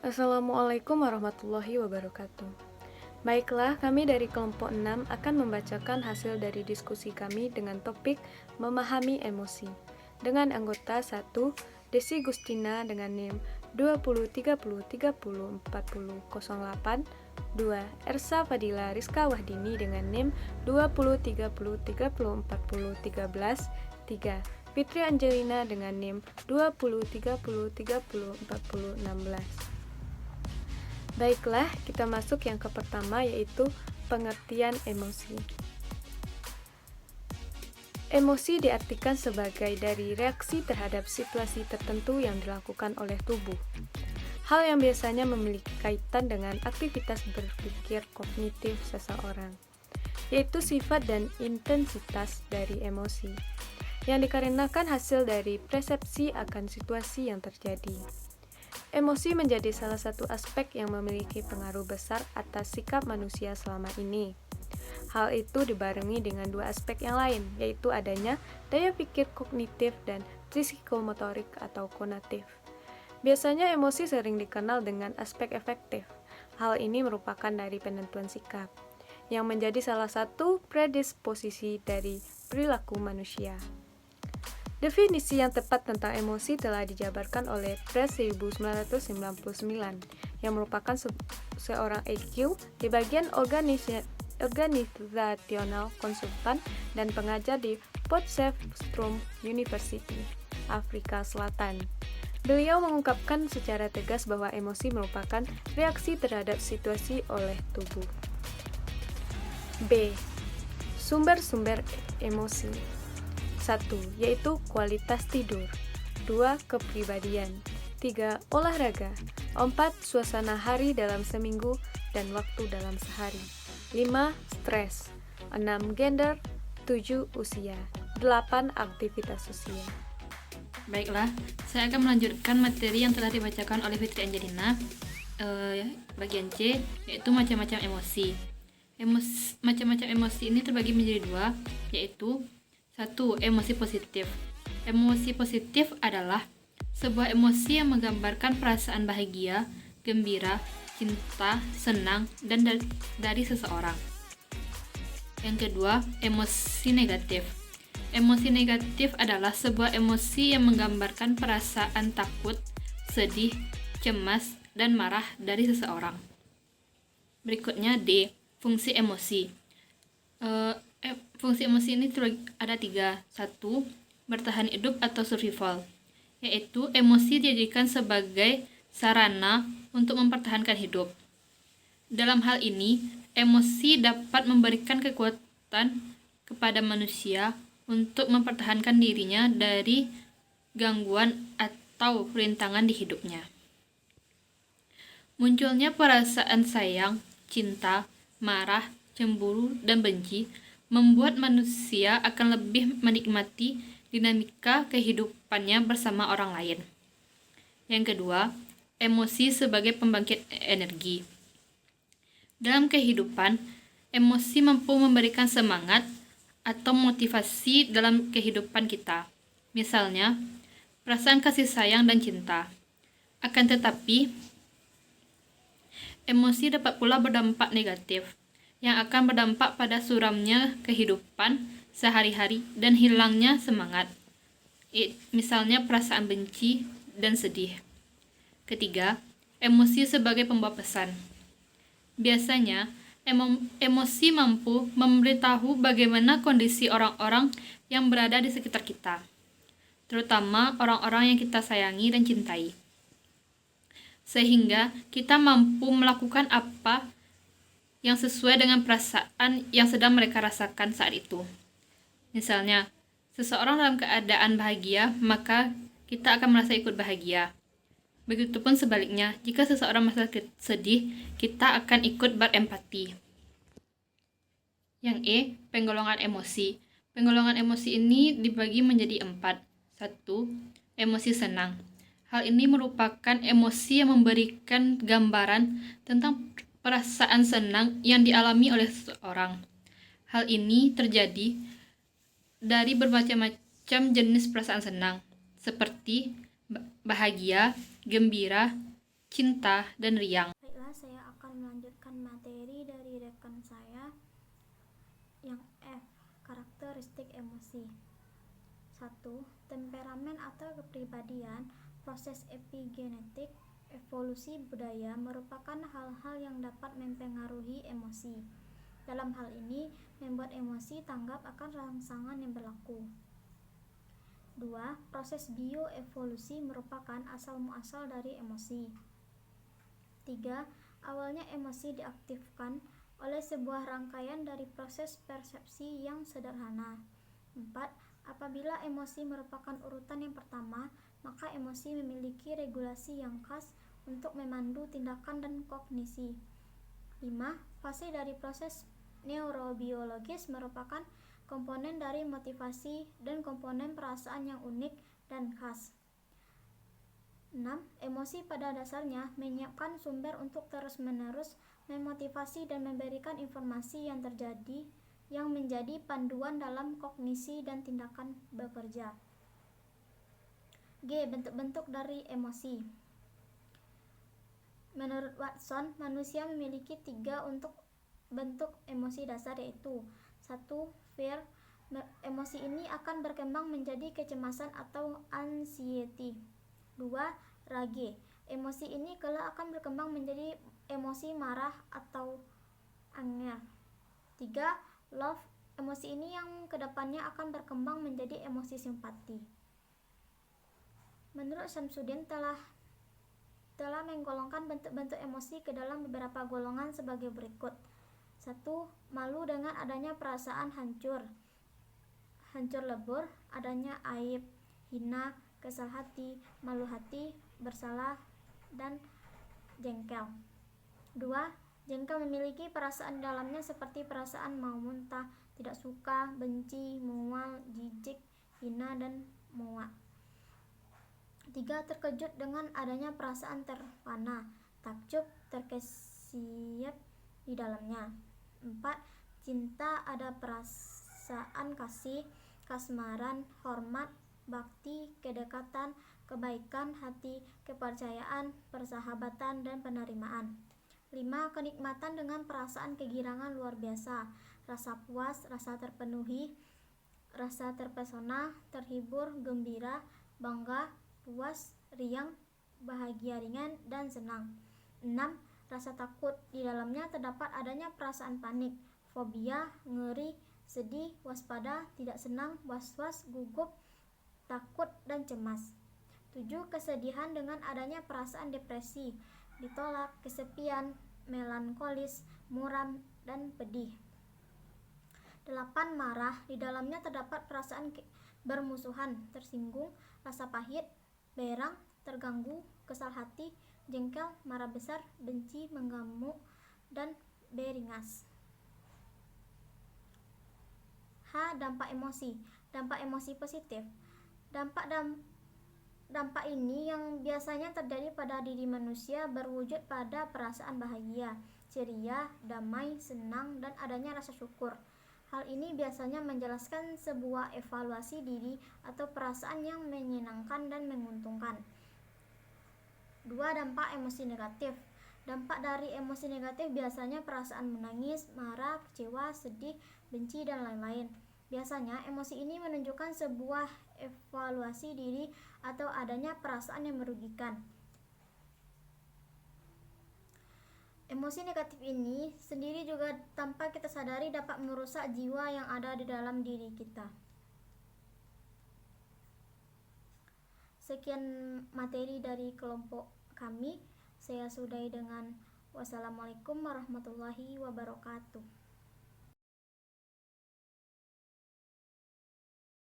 Assalamualaikum warahmatullahi wabarakatuh. Baiklah, kami dari kelompok 6 akan membacakan hasil dari diskusi kami dengan topik memahami emosi. Dengan anggota 1, Desi Gustina dengan NIM 2030304008, 2, Ersa Fadila Rizka Wahdini dengan NIM 2030304013, 3, Fitri Angelina dengan NIM 2030304016. Baiklah, kita masuk yang ke pertama, yaitu pengertian emosi. Emosi diartikan sebagai dari reaksi terhadap situasi tertentu yang dilakukan oleh tubuh. Hal yang biasanya memiliki kaitan dengan aktivitas berpikir kognitif seseorang, yaitu sifat dan intensitas dari emosi, yang dikarenakan hasil dari persepsi akan situasi yang terjadi. Emosi menjadi salah satu aspek yang memiliki pengaruh besar atas sikap manusia selama ini. Hal itu dibarengi dengan dua aspek yang lain, yaitu adanya daya pikir kognitif dan psikomotorik atau konatif. Biasanya emosi sering dikenal dengan aspek efektif. Hal ini merupakan dari penentuan sikap, yang menjadi salah satu predisposisi dari perilaku manusia. Definisi yang tepat tentang emosi telah dijabarkan oleh Press 1999, yang merupakan seorang EQ di bagian organisasional, konsultan, dan pengajar di Potchefstroom University, Afrika Selatan. Beliau mengungkapkan secara tegas bahwa emosi merupakan reaksi terhadap situasi oleh tubuh. B. Sumber-sumber emosi. 1. Yaitu kualitas tidur. 2. Kepribadian. 3. Olahraga. 4. Suasana hari dalam seminggu dan waktu dalam sehari. 5. Stres. 6. Gender. 7. Usia. 8. Aktivitas sosial. Baiklah, saya akan melanjutkan materi yang telah dibacakan oleh Fitri Angelina. Bagian C, yaitu macam-macam emosi. Macam-macam emosi ini terbagi menjadi dua, yaitu 1. Emosi positif. Emosi positif adalah sebuah emosi yang menggambarkan perasaan bahagia, gembira, cinta, senang, dan dari seseorang. Yang kedua, emosi negatif. Emosi negatif adalah sebuah emosi yang menggambarkan perasaan takut, sedih, cemas, dan marah dari seseorang. Berikutnya D. Fungsi emosi. Fungsi emosi ini ada 3. 1. Bertahan hidup atau survival, yaitu emosi dijadikan sebagai sarana untuk mempertahankan hidup. Dalam hal ini, emosi dapat memberikan kekuatan kepada manusia untuk mempertahankan dirinya dari gangguan atau rintangan di hidupnya. Munculnya perasaan sayang, cinta, marah, cemburu, dan benci membuat manusia akan lebih menikmati dinamika kehidupannya bersama orang lain. Yang kedua, emosi sebagai pembangkit energi. Dalam kehidupan, emosi mampu memberikan semangat atau motivasi dalam kehidupan kita. Misalnya, perasaan kasih sayang dan cinta. Akan tetapi, emosi dapat pula berdampak negatif, yang akan berdampak pada suramnya kehidupan sehari-hari dan hilangnya semangat. Misalnya perasaan benci dan sedih. Ketiga, emosi sebagai pembawa pesan. Biasanya, emosi mampu memberitahu bagaimana kondisi orang-orang yang berada di sekitar kita, terutama orang-orang yang kita sayangi dan cintai, sehingga kita mampu melakukan apa yang sesuai dengan perasaan yang sedang mereka rasakan saat itu. Misalnya, seseorang dalam keadaan bahagia, maka kita akan merasa ikut bahagia. Begitupun sebaliknya, jika seseorang merasa sedih, kita akan ikut berempati. Yang E, penggolongan emosi. Penggolongan emosi ini dibagi menjadi 4. 1. Emosi senang. Hal ini merupakan emosi yang memberikan gambaran tentang perasaan senang yang dialami oleh seseorang. Hal ini terjadi dari bermacam-macam jenis perasaan senang, seperti bahagia, gembira, cinta, dan riang. Baiklah, saya akan melanjutkan materi dari rekan saya yang F, karakteristik emosi. 1. Temperamen atau kepribadian. Proses epigenetik evolusi budaya merupakan hal-hal yang dapat mempengaruhi emosi. Dalam hal ini, membuat emosi tanggap akan rangsangan yang berlaku. 2. Proses bioevolusi merupakan asal-muasal dari emosi. 3. Awalnya emosi diaktifkan oleh sebuah rangkaian dari proses persepsi yang sederhana. 4. Apabila emosi merupakan urutan yang pertama, maka emosi memiliki regulasi yang khas untuk memandu tindakan dan kognisi. 5. Fase dari proses neurobiologis merupakan komponen dari motivasi dan komponen perasaan yang unik dan khas. 6. Emosi pada dasarnya menyiapkan sumber untuk terus-menerus memotivasi dan memberikan informasi yang menjadi panduan dalam kognisi dan tindakan bekerja. G. Bentuk-bentuk dari emosi. Menurut Watson, manusia memiliki 3 untuk bentuk emosi dasar, yaitu 1. Fear. Emosi ini akan berkembang menjadi kecemasan atau anxiety. 2. Rage. Emosi ini kelak akan berkembang menjadi emosi marah atau anger. 3. Love. Emosi ini yang kedepannya akan berkembang menjadi emosi simpati. Menurut Samsudin telah menggolongkan bentuk-bentuk emosi ke dalam beberapa golongan sebagai berikut. 1. Malu dengan adanya perasaan hancur lebur, adanya aib, hina, kesal hati, malu hati, bersalah, dan jengkel. 2. Jengkel memiliki perasaan dalamnya seperti perasaan mau muntah, tidak suka, benci, mual, jijik, hina, dan muak. 3. Terkejut dengan adanya perasaan terpana, takjub, terkesiap di dalamnya. 4. Cinta, ada perasaan kasih, kasmaran, hormat, bakti, kedekatan, kebaikan hati, kepercayaan, persahabatan, dan penerimaan. 5. Kenikmatan dengan perasaan kegirangan luar biasa, rasa puas, rasa terpenuhi, rasa terpesona, terhibur, gembira, bangga, puas, riang, bahagia ringan, dan senang. 6. Rasa takut, di dalamnya terdapat adanya perasaan panik, fobia, ngeri, sedih, waspada, tidak senang, was-was, gugup, takut, dan cemas. 7. Kesedihan dengan adanya perasaan depresi, ditolak, kesepian, melankolis, muram, dan pedih. 8. Marah, di dalamnya terdapat perasaan bermusuhan, tersinggung, rasa pahit, berang, terganggu, kesal hati, jengkel, marah besar, benci, mengamuk, dan beringas. H. Dampak emosi. Dampak emosi positif. Dampak ini yang biasanya terjadi pada diri manusia berwujud pada perasaan bahagia, ceria, damai, senang, dan adanya rasa syukur. Hal ini biasanya menjelaskan sebuah evaluasi diri atau perasaan yang menyenangkan dan menguntungkan. 2. Dampak emosi negatif. Dampak dari emosi negatif biasanya perasaan menangis, marah, kecewa, sedih, benci, dan lain-lain. Biasanya emosi ini menunjukkan sebuah evaluasi diri atau adanya perasaan yang merugikan. Emosi negatif ini sendiri juga tanpa kita sadari dapat merusak jiwa yang ada di dalam diri kita. Sekian materi dari kelompok kami. Saya sudahi dengan wassalamualaikum warahmatullahi wabarakatuh.